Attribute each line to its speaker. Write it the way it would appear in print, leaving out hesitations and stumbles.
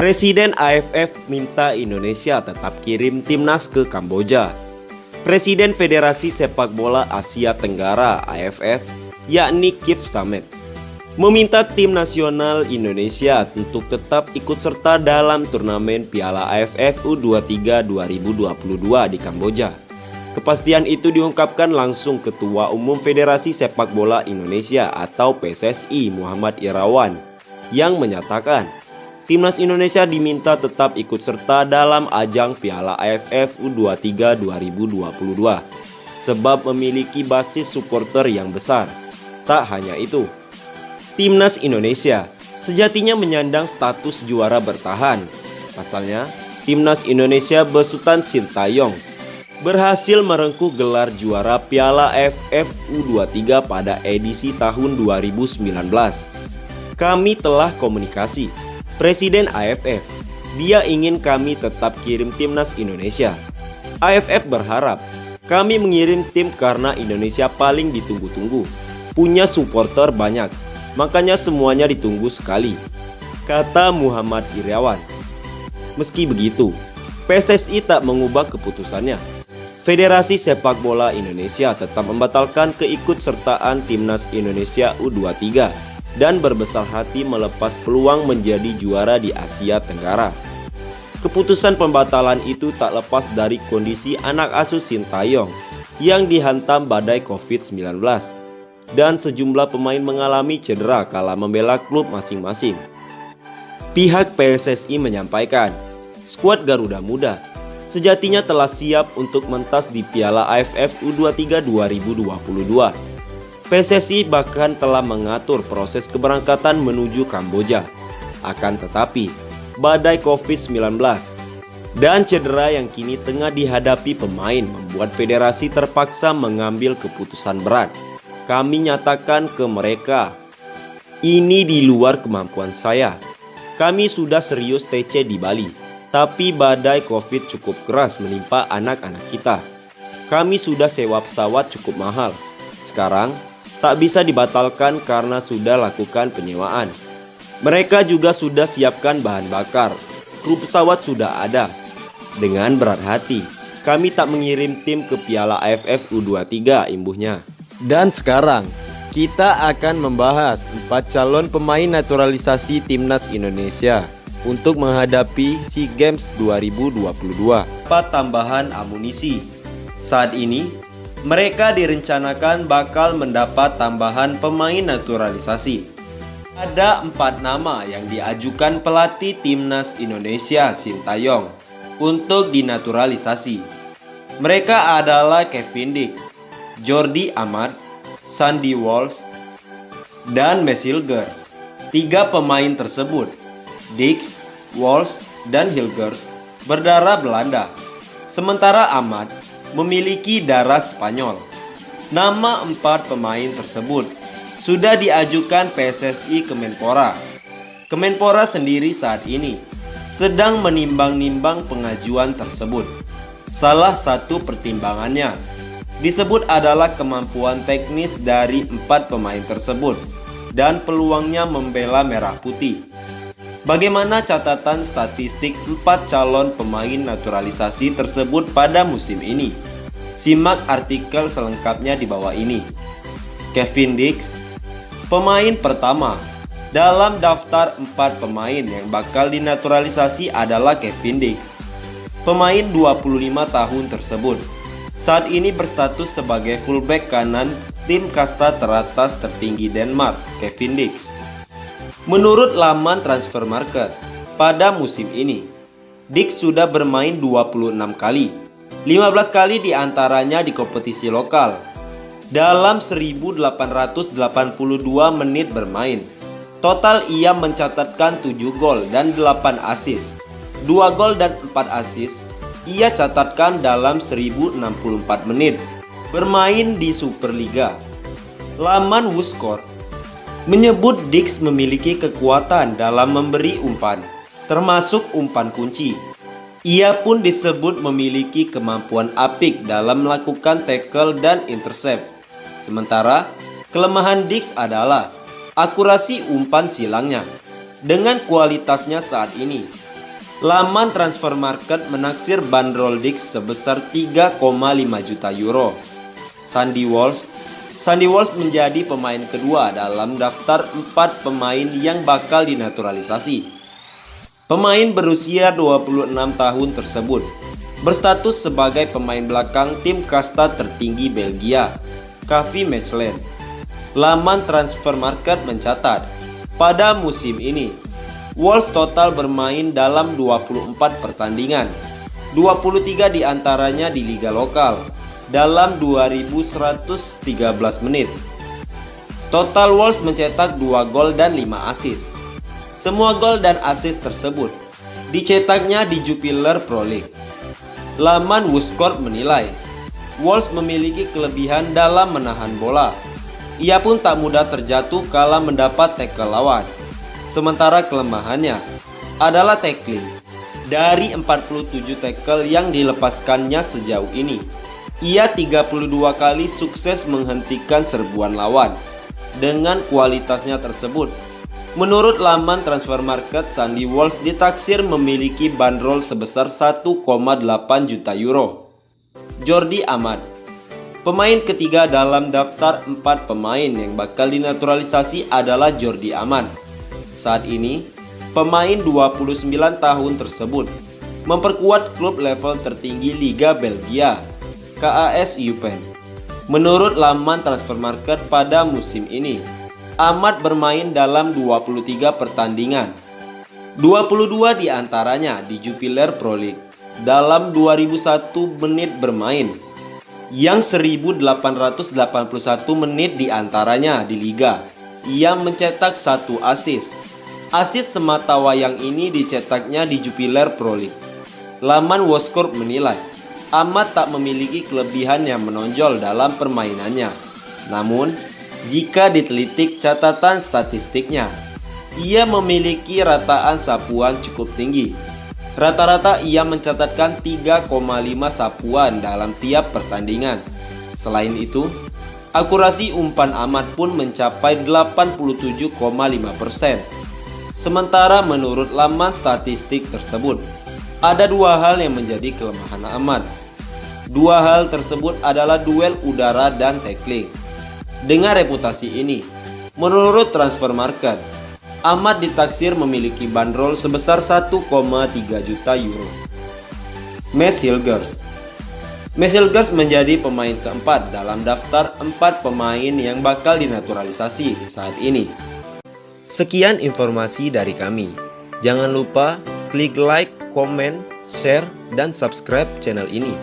Speaker 1: Presiden AFF minta Indonesia tetap kirim timnas ke Kamboja. Presiden Federasi Sepak Bola Asia Tenggara AFF, yakni Kip Samet, meminta tim nasional Indonesia untuk tetap ikut serta dalam turnamen Piala AFF U23 2022 di Kamboja. Kepastian itu diungkapkan langsung Ketua Umum Federasi Sepak Bola Indonesia atau PSSI Muhammad Irawan yang menyatakan timnas Indonesia diminta tetap ikut serta dalam ajang Piala AFF U23 2022 sebab memiliki basis supporter yang besar. Tak hanya itu, timnas Indonesia sejatinya menyandang status juara bertahan. Pasalnya, timnas Indonesia besutan Sintayong berhasil merengkuh gelar juara Piala AFF U23 pada edisi tahun 2019. Kami telah komunikasi. Presiden AFF, dia ingin kami tetap kirim timnas Indonesia. AFF berharap kami mengirim tim karena Indonesia paling ditunggu-tunggu. Punya supporter banyak, makanya semuanya ditunggu sekali, kata Muhammad Irawan. Meski begitu, PSSI tak mengubah keputusannya. Federasi Sepak Bola Indonesia tetap membatalkan keikutsertaan timnas Indonesia U23 dan berbesar hati melepas peluang menjadi juara di Asia Tenggara. Keputusan pembatalan itu tak lepas dari kondisi anak asuh Sintayong yang dihantam badai COVID-19 dan sejumlah pemain mengalami cedera kala membela klub masing-masing. Pihak PSSI menyampaikan, skuad Garuda Muda sejatinya telah siap untuk mentas di Piala AFF U23 2022. PSSI bahkan telah mengatur proses keberangkatan menuju Kamboja. Akan tetapi, badai COVID-19 dan cedera yang kini tengah dihadapi pemain membuat federasi terpaksa mengambil keputusan berat. Kami nyatakan ke mereka, ini di luar kemampuan saya. Kami sudah serius TC di Bali, tapi badai COVID cukup keras menimpa anak-anak kita. Kami sudah sewa pesawat cukup mahal. Sekarang tak bisa dibatalkan karena sudah lakukan penyewaan. Mereka juga sudah siapkan bahan bakar. Kru pesawat sudah ada. Dengan berat hati, kami tak mengirim tim ke Piala AFF U23, imbuhnya. Dan sekarang, kita akan membahas 4 calon pemain naturalisasi timnas Indonesia untuk menghadapi SEA Games 2022. Tambahan amunisi. Saat ini, mereka direncanakan bakal mendapat tambahan pemain naturalisasi. Ada 4 nama yang diajukan pelatih timnas Indonesia Sintayong untuk dinaturalisasi. Mereka adalah Kevin Dix, Jordi Amat, Sandy Walsh, dan Max Hilgers. 3 pemain tersebut, Dix, Walsh, dan Hilgers, berdarah Belanda, sementara Amat memiliki darah Spanyol. Nama 4 pemain tersebut sudah diajukan PSSI ke Menpora. Kemenpora sendiri saat ini sedang menimbang-nimbang pengajuan tersebut. Salah satu pertimbangannya disebut adalah kemampuan teknis dari 4 pemain tersebut dan peluangnya membela merah putih. Bagaimana catatan statistik 4 calon pemain naturalisasi tersebut pada musim ini? Simak artikel selengkapnya di bawah ini. Kevin Dix, pemain pertama dalam daftar 4 pemain yang bakal dinaturalisasi adalah Kevin Dix. Pemain 25 tahun tersebut saat ini berstatus sebagai fullback kanan tim kasta teratas tertinggi Denmark, Kevin Dix. Menurut laman Transfer Market, pada musim ini, Dix sudah bermain 26 kali, 15 kali diantaranya di kompetisi lokal. Dalam 1882 menit bermain, total ia mencatatkan 7 gol dan 8 assist. 2 gol dan 4 assist ia catatkan dalam 1064 menit bermain di Superliga. Laman WhoScored menyebut Dix memiliki kekuatan dalam memberi umpan, termasuk umpan kunci. Ia pun disebut memiliki kemampuan apik dalam melakukan tackle dan intercept. Sementara, kelemahan Dix adalah akurasi umpan silangnya. Dengan kualitasnya saat ini, Laman transfer market menaksir bandrol Dix sebesar 3,5 juta euro. Sandy Walsh menjadi pemain kedua dalam daftar 4 pemain yang bakal dinaturalisasi. Pemain berusia 26 tahun tersebut berstatus sebagai pemain belakang tim kasta tertinggi Belgia, KV Mechelen. Laman transfer market mencatat, pada musim ini Walsh total bermain dalam 24 pertandingan, 23 diantaranya di liga lokal, dalam 2113 menit. Total Walsh mencetak 2 gol dan 5 assist. Semua gol dan assist tersebut dicetaknya di Jupiler Pro League. Laman WhoScored menilai, Walsh memiliki kelebihan dalam menahan bola. Ia pun tak mudah terjatuh kala mendapat tackle lawan. Sementara kelemahannya adalah tackling. Dari 47 tackle yang dilepaskannya sejauh ini, ia 32 kali sukses menghentikan serbuan lawan. Dengan kualitasnya tersebut, menurut laman transfer market, Sandy Walsh ditaksir memiliki bandrol sebesar 1,8 juta euro. Jordi Amat, pemain ketiga dalam daftar 4 pemain yang bakal dinaturalisasi adalah Jordi Amat. Saat ini, pemain 29 tahun tersebut memperkuat klub level tertinggi Liga Belgia, KAS Eupen. Menurut laman transfer market pada musim ini, Amat bermain dalam 23 pertandingan, 22 diantaranya di Jupiler Pro League, dalam 2001 menit bermain, yang 1881 menit diantaranya di Liga. Ia mencetak 1 assist. Assist sematawayang ini dicetaknya di Jupiler Pro League. Laman WhoScored menilai, Amat tak memiliki kelebihan yang menonjol dalam permainannya. Namun, jika ditelitik catatan statistiknya, ia memiliki rataan sapuan cukup tinggi. Rata-rata ia mencatatkan 3,5 sapuan dalam tiap pertandingan. Selain itu, akurasi umpan Amat pun mencapai 87,5%. Sementara menurut laman statistik tersebut, ada 2 hal yang menjadi kelemahan Amat. 2 hal tersebut adalah duel udara dan tackling. Dengan reputasi ini, menurut transfer market, Amat ditaksir memiliki bandrol sebesar 1,3 juta euro. Mads Hilgers menjadi pemain keempat dalam daftar 4 pemain yang bakal dinaturalisasi saat ini. Sekian informasi dari kami. Jangan lupa klik like, komen, share, dan subscribe channel ini.